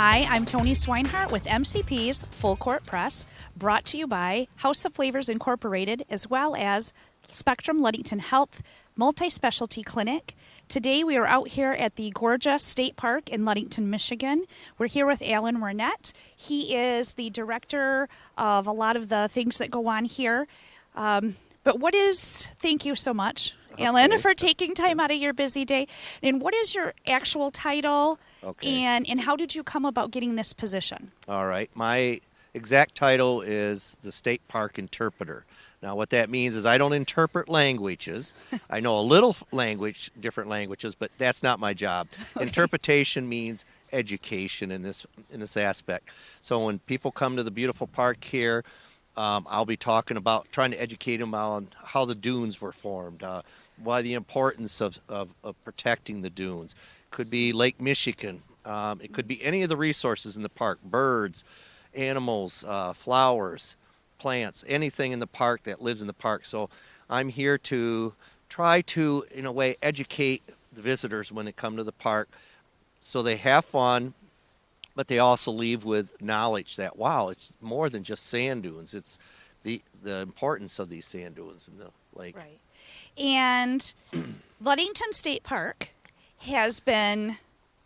Hi, I'm Toni Swinehart with MCP's Full Court Press, brought to you by House of Flavors Incorporated, as well as Spectrum Ludington Health Multi-Specialty Clinic. Today we are out here at the gorgeous State Park in Ludington, Michigan. We're here with Alan Wernette. He is the director of a lot of the things that go on here. Thank you so much, Alan, for taking time out of your busy day. And what is your actual title? Okay. And how did you come about getting this position? All right. My exact title is the State Park Interpreter. Now, what that means is I don't interpret languages. I know a little different languages, but that's not my job. Okay. Interpretation means education in this aspect. So when people come to the beautiful park here, I'll be talking about trying to educate them on how the dunes were formed, why the importance of protecting the dunes. Could be Lake Michigan. It could be any of the resources in the park, birds, animals, flowers, plants, anything in the park that lives in the park. So I'm here to try to, in a way, educate the visitors when they come to the park so they have fun, but they also leave with knowledge that, wow, it's more than just sand dunes. It's the importance of these sand dunes in the lake. Right. And Ludington State Park has been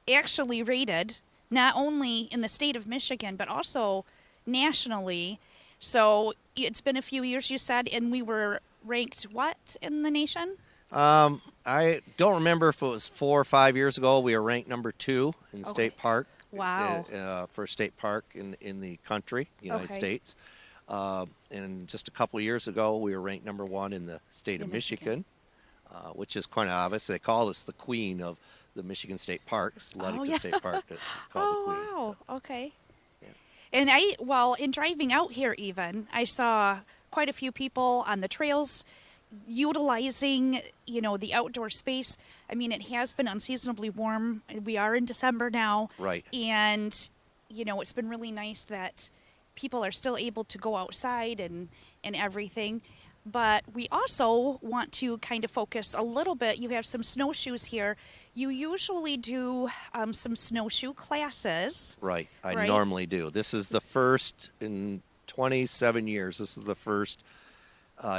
actually rated not only in the state of Michigan, but also nationally. So it's been a few years, you said, and we were ranked what in the nation? I don't remember if it was 4 or 5 years ago. We were ranked number 2 in the state park. Wow. For a state park in the country, United States. And just a couple of years ago, we were ranked number 1 in the state of Michigan, which is quite obvious. They call us the queen of the Michigan State Parks. Ludington State Park is called the queen. Wow. So. Okay. Yeah. And in driving out here even, I saw quite a few people on the trails utilizing, the outdoor space. I mean, it has been unseasonably warm. We are in December now. Right. And, it's been really nice that people are still able to go outside and everything. But we also want to kind of focus a little bit. You have some snowshoes here. You usually do some snowshoe classes. Right. I normally do. This is the first in 27 years. This is the first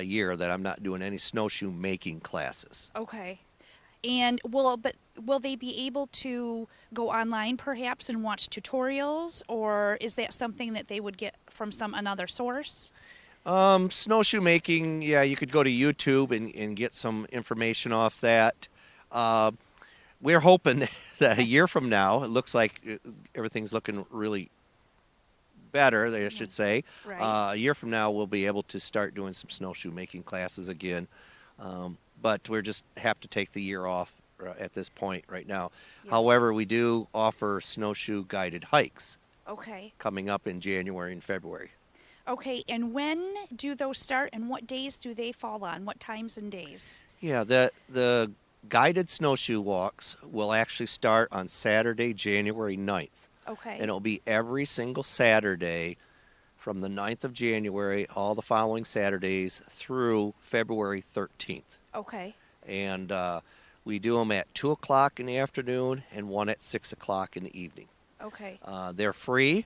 year that I'm not doing any snowshoe making classes. Okay. And will they be able to go online perhaps and watch tutorials, or is that something that they would get from another source? Snowshoe making, yeah, you could go to YouTube and get some information off that. We're hoping that a year from now, it looks like everything's looking really better, I should say. Right. A year from now, we'll be able to start doing some snowshoe making classes again. But we just have to take the year off at this point right now. Yes. However, we do offer snowshoe guided hikes. Okay. Coming up in January and February. Okay, and when do those start, and what days do they fall on? What times and days? Yeah, the guided snowshoe walks will actually start on Saturday, January 9th. Okay. And it'll be every single Saturday from the 9th of January, all the following Saturdays through February 13th. Okay. And we do them at 2 o'clock in the afternoon and one at 6 o'clock in the evening. Okay. They're free.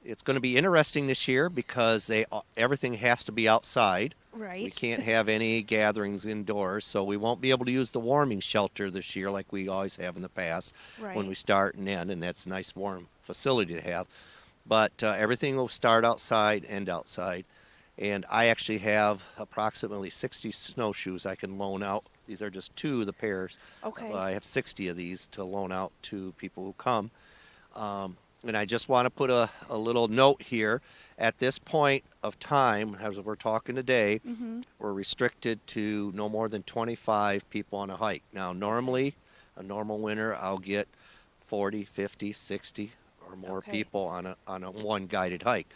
It's going to be interesting this year because everything has to be outside. Right. We can't have any gatherings indoors, so we won't be able to use the warming shelter this year like we always have in the past when we start and end, and that's a nice warm facility to have. But everything will start outside, end outside. And I actually have approximately 60 snowshoes I can loan out. These are just 2 of the pairs. Okay. I have 60 of these to loan out to people who come. And I just want to put a little note here. At this point of time, as we're talking today, we're restricted to no more than 25 people on a hike. Now, normally, a normal winter, I'll get 40, 50, 60 or more people on a one guided hike.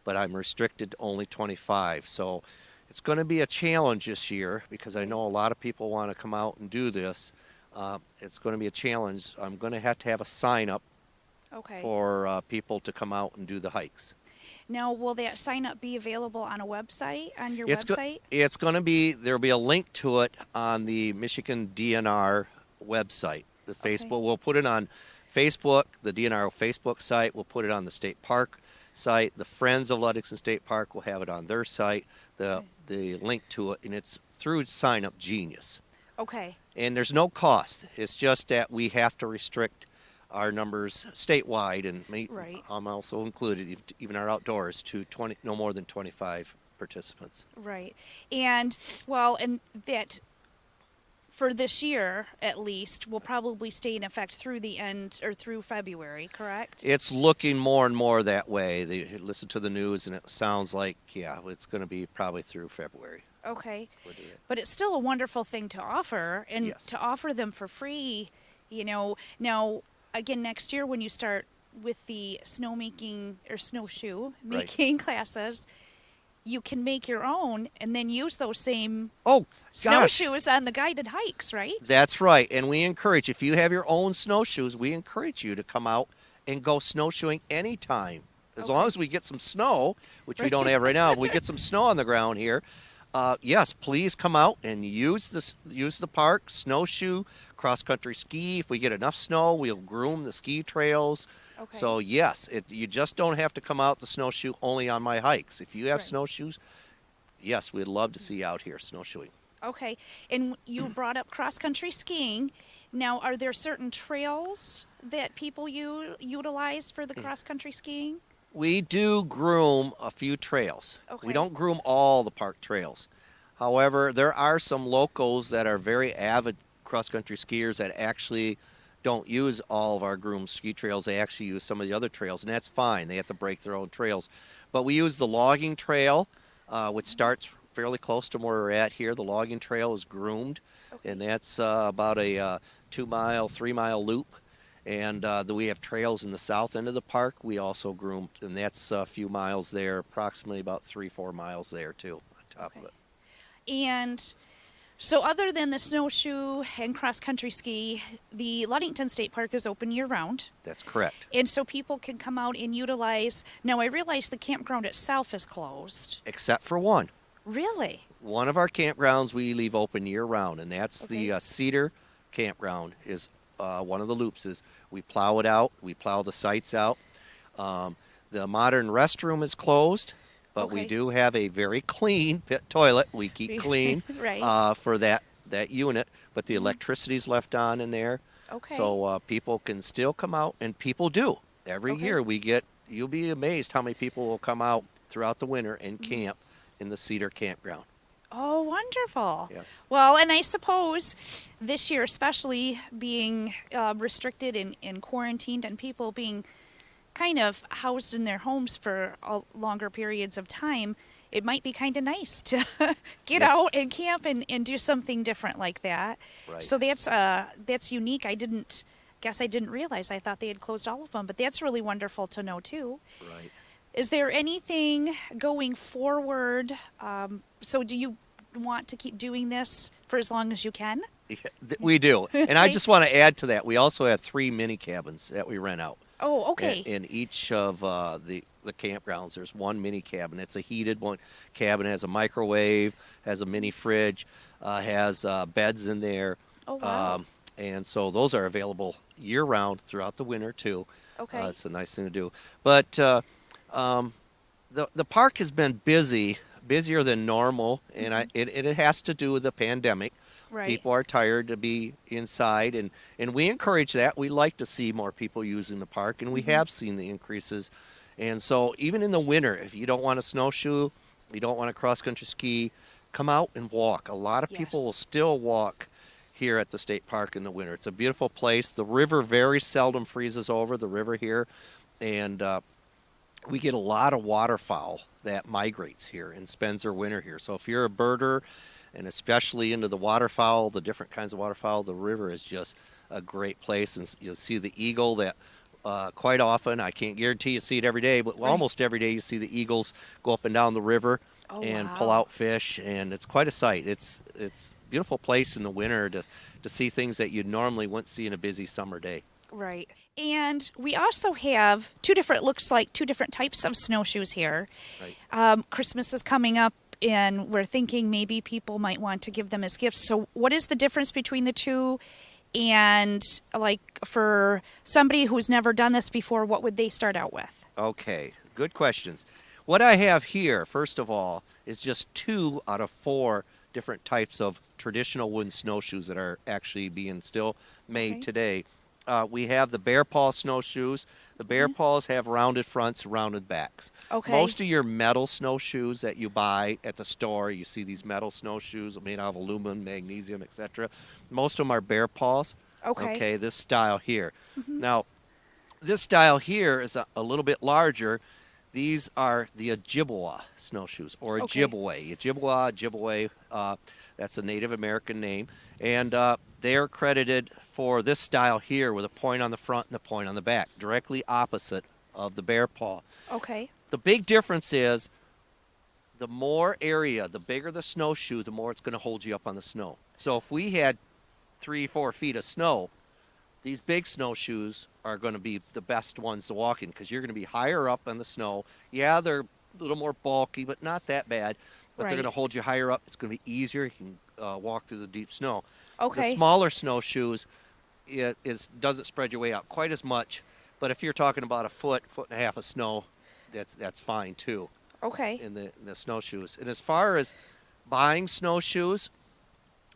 But I'm restricted to only 25. So it's going to be a challenge this year because I know a lot of people want to come out and do this. It's going to be a challenge. I'm going to have a sign up for people to come out and do the hikes. Now, will that sign up be available on a website, on your website? It's going to be, there'll be a link to it on the Michigan DNR website. The Facebook, we'll put it on Facebook, the DNR Facebook site, will put it on the state park site. The Friends of Ludington State Park will have it on their site, the link to it, and it's through Sign Up Genius. Okay. And there's no cost. It's just that we have to restrict our numbers statewide, and Right. I'm also included, even our outdoors, to no more than 25 participants. Right. And, well, and that for this year, at least, will probably stay in effect through the end, or through February, correct? It's looking more and more that way. They listen to the news, and it sounds like, yeah, it's going to be probably through February. Okay. But it's still a wonderful thing to offer, and Yes. to offer them for free, you know. Now, again, next year when you start with the snowshoe making classes, you can make your own and then use those same snowshoes on the guided hikes, right? That's right. And we encourage, if you have your own snowshoes, we encourage you to come out and go snowshoeing anytime. As long as we get some snow, which we don't have right now, if we get some snow on the ground here, yes, please come out and use the park, snowshoe, cross-country ski. If we get enough snow, we'll groom the ski trails. Okay. So, yes, you just don't have to come out to snowshoe only on my hikes. If you have snowshoes, yes, we'd love to see you out here snowshoeing. Okay. And you brought up cross-country skiing. Now, are there certain trails that people utilize for the cross-country skiing? We do groom a few trails. Okay. We don't groom all the park trails. However, there are some locals that are very avid cross-country skiers that actually don't use all of our groomed ski trails. They actually use some of the other trails, and that's fine. They have to break their own trails. But we use the logging trail, which starts fairly close to where we're at here. The logging trail is groomed, and that's about a 2-mile, 3-mile loop. And we have trails in the south end of the park. We also groomed, and that's a few miles there, approximately about 3-4 miles there, too, on top of it. And so other than the snowshoe and cross-country ski, the Ludington State Park is open year-round. That's correct. And so people can come out and utilize. Now, I realize the campground itself is closed. Except for one. Really? One of our campgrounds we leave open year-round, and that's the Cedar Campground is one of the loops. Is we plow it out. We plow the sites out. The modern restroom is closed. But we do have a very clean pit toilet. We keep clean for that unit. But the electricity's left on in there. Okay. So people can still come out, and people do. Every year you'll be amazed how many people will come out throughout the winter and camp in the Cedar Campground. Oh, wonderful. Yes. Well, and I suppose this year, especially being restricted and quarantined, and people being kind of housed in their homes for longer periods of time, it might be kind of nice to get out and camp and do something different like that. Right. So that's unique. I didn't realize. I thought they had closed all of them, but that's really wonderful to know too. Right. Is there anything going forward? So do you want to keep doing this for as long as you can? Yeah, we do. And I just want to add to that, we also have 3 mini cabins that we rent out. Oh, okay. In each of the campgrounds, there's one mini cabin. It's a heated one cabin, has a microwave, has a mini fridge, has beds in there. Oh, wow. And so those are available year-round throughout the winter, too. Okay. It's a nice thing to do. But the park has been busier than normal, and it has to do with the pandemic. Right. People are tired to be inside, and we encourage that. We like to see more people using the park, and we have seen the increases. And so even in the winter, if you don't want to snowshoe, you don't want to cross-country ski, come out and walk. A lot of people will still walk here at the state park in the winter. It's a beautiful place. The river very seldom freezes over, the river here, and we get a lot of waterfowl that migrates here and spends their winter here. So if you're a birder, and especially into the waterfowl, the different kinds of waterfowl, the river is just a great place. And you'll see the eagle that quite often, I can't guarantee you see it every day, but almost every day you see the eagles go up and down the river and pull out fish, and it's quite a sight. It's a beautiful place in the winter to see things that you normally wouldn't see in a busy summer day. Right. And we also have two different types of snowshoes here. Right. Christmas is coming up, and we're thinking maybe people might want to give them as gifts. So what is the difference between the two? And like for somebody who's never done this before, what would they start out with? Okay, good questions. What I have here, first of all, is just 2 out of 4 different types of traditional wooden snowshoes that are actually being still made Okay. today. We have the bear paw snowshoes. The bear paws have rounded fronts, rounded backs. Okay. Most of your metal snowshoes that you buy at the store, you see these metal snowshoes made out of aluminum, magnesium, etc. Most of them are bear paws. Okay. Okay, this style here. Now, this style here is a little bit larger. These are the Ojibwa snowshoes, or Okay. Ojibwe. Ojibwe, that's a Native American name. And they are credited for this style here with a point on the front and a point on the back, directly opposite of the bear paw. Okay. The big difference is the more area, the bigger the snowshoe, the more it's going to hold you up on the snow. So if we had 3-4 feet of snow, these big snowshoes are going to be the best ones to walk in because you're going to be higher up on the snow. Yeah, they're a little more bulky, but not that bad. But they're Right. going to hold you higher up. It's going to be easier. You can walk through the deep snow. Okay. The smaller snowshoes, doesn't spread your way out quite as much. But if you're talking about a foot and a half of snow, that's fine too Okay. in the snowshoes. And as far as buying snowshoes,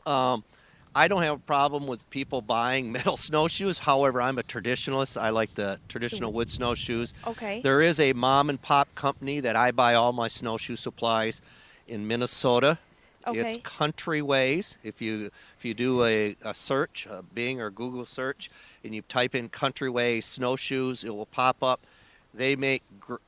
I don't have a problem with people buying metal snowshoes. However, I'm a traditionalist. I like the traditional wood snowshoes. Okay. There is a mom and pop company that I buy all my snowshoe supplies in Minnesota. Okay. It's Country Ways. If you do a search, a Bing or Google search, and you type in Country Ways snowshoes, it will pop up. They make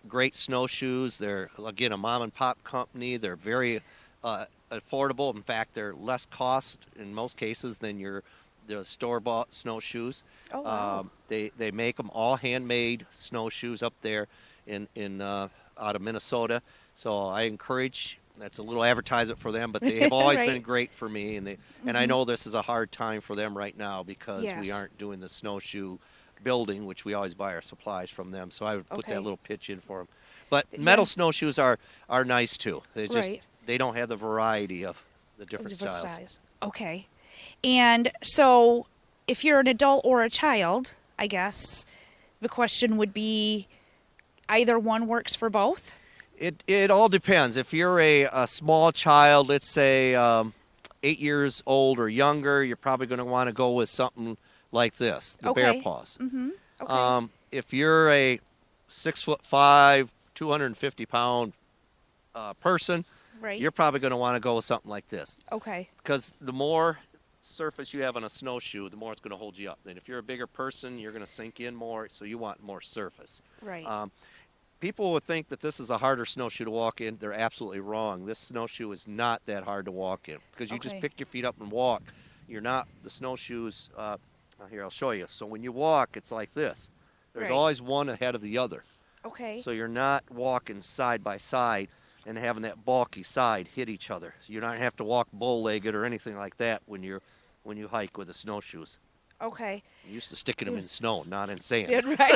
great snowshoes. They're, again, a mom and pop company. They're very affordable. In fact, they're less cost in most cases than the store-bought snowshoes. Oh, wow. They make them all handmade snowshoes up there in out of Minnesota. So I encourage. That's a little advertisement for them, but they have always Right. been great for me, and I know this is a hard time for them right now because we Yes. aren't doing the snowshoe building, which we always buy our supplies from them. So I would put Okay. that little pitch in for them. But Yeah. metal snowshoes are nice too. They just Right. they don't have the variety of the different Different styles. styles. Okay. And so if you're an adult or a child, I guess the question would be either one works for both? It all depends. If you're a small child, let's say 8 years old or younger, you're probably going to want to go with something like this, the bear Okay. paws. Mm-hmm. Okay. If you're a 6'5", 250-pound person, Right. you're probably going to want to go with something like this. Okay. Because the more surface you have on a snowshoe, the more it's going to hold you up. And if you're a bigger person, you're going to sink in more, so you want more surface. Right. People would think that this is a harder snowshoe to walk in. They're absolutely wrong. This snowshoe is not that hard to walk in because you just Okay. pick your feet up and walk. You're not, the snowshoes, here, I'll show you. So when you walk, it's like this. There's Right. always one ahead of the other. Okay. So you're not walking side by side and having that bulky side hit each other. So you don't have to walk bow-legged or anything like that when you hike with the snowshoes. Okay. You're used to sticking them in snow, not in sand. Right.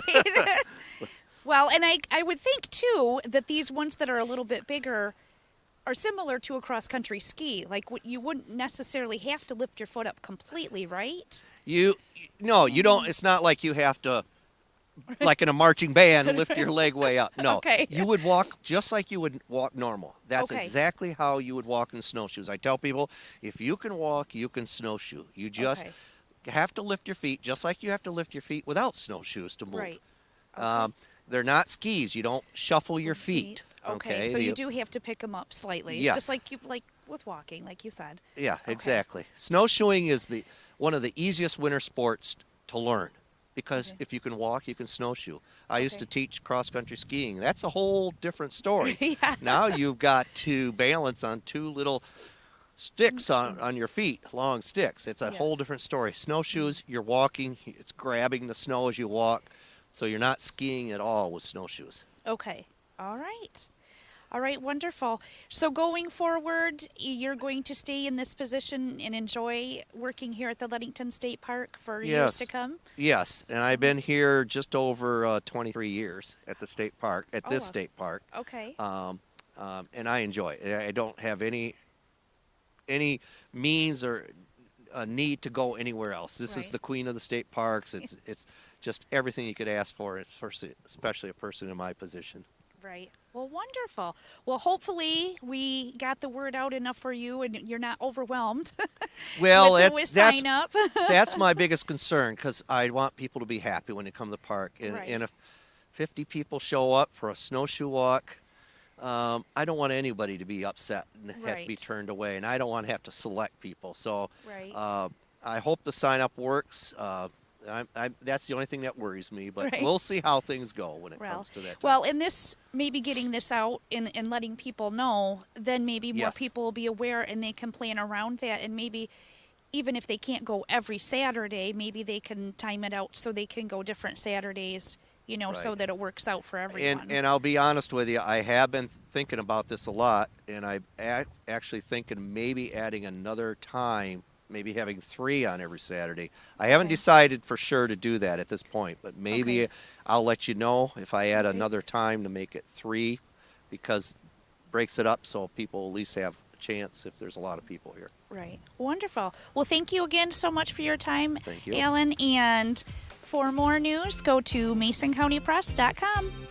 Well, and I would think too that these ones that are a little bit bigger are similar to a cross country ski. Like you wouldn't necessarily have to lift your foot up completely, right? No, you don't. It's not like you have to, like in a marching band, lift your leg way up. No, Okay. you would walk just like you would walk normal. That's Okay. exactly how you would walk in snowshoes. I tell people, if you can walk, you can snowshoe. You just Okay. have to lift your feet, just like you have to lift your feet without snowshoes to move. Right. Okay. They're not skis. You don't shuffle your feet. Okay. So you do have to pick them up slightly, Yes. just like with walking, like you said. Yeah, Okay. exactly. Snowshoeing is one of the easiest winter sports to learn because Okay. if you can walk, you can snowshoe. I used to Okay. teach cross-country skiing. That's a whole different story. Yeah. Now you've got to balance on 2 little sticks on your feet, long sticks. It's a whole Yes. different story. Snowshoes, you're walking, it's grabbing the snow as you walk, so you're not skiing at all with snowshoes. Okay. All right. All right, wonderful. So going forward, you're going to stay in this position and enjoy working here at the Ludington State Park for years to Yes. come? Yes, and I've been here just over 23 years at the state park, at Oh, this wow. state park. Okay. And I enjoy it. I don't have any means or a need to go anywhere else. This is Right. the queen of the state parks. It's just everything you could ask for, especially a person in my position. Right. Well, wonderful. Well, hopefully we got the word out enough for you and you're not overwhelmed Well, with that's sign up. that's my biggest concern, because I want people to be happy when they come to the park. And, Right. and if 50 people show up for a snowshoe walk, I don't want anybody to be upset and have to be Right. turned away, and I don't want to have to select people. So Right. I hope the sign up works. That's the only thing that worries me, but Right. we'll see how things go when it Well, comes to that time. well, in this, maybe getting this out and letting people know, then maybe more Yes. people will be aware and they can plan around that. And maybe even if they can't go every Saturday, maybe they can time it out so they can go different Saturdays, so Right. that it works out for everyone. And I'll be honest with you, I have been thinking about this a lot, and I'm actually thinking maybe adding another time, maybe having 3 on every Saturday. I haven't Okay. decided for sure to do that at this point, but maybe Okay. I'll let you know if I add Okay. another time to make it 3, because breaks it up so people at least have a chance if there's a lot of people here. Right. Wonderful. Well, thank you again so much for your time, Thank you. Alan. And for more news, go to MasonCountyPress.com.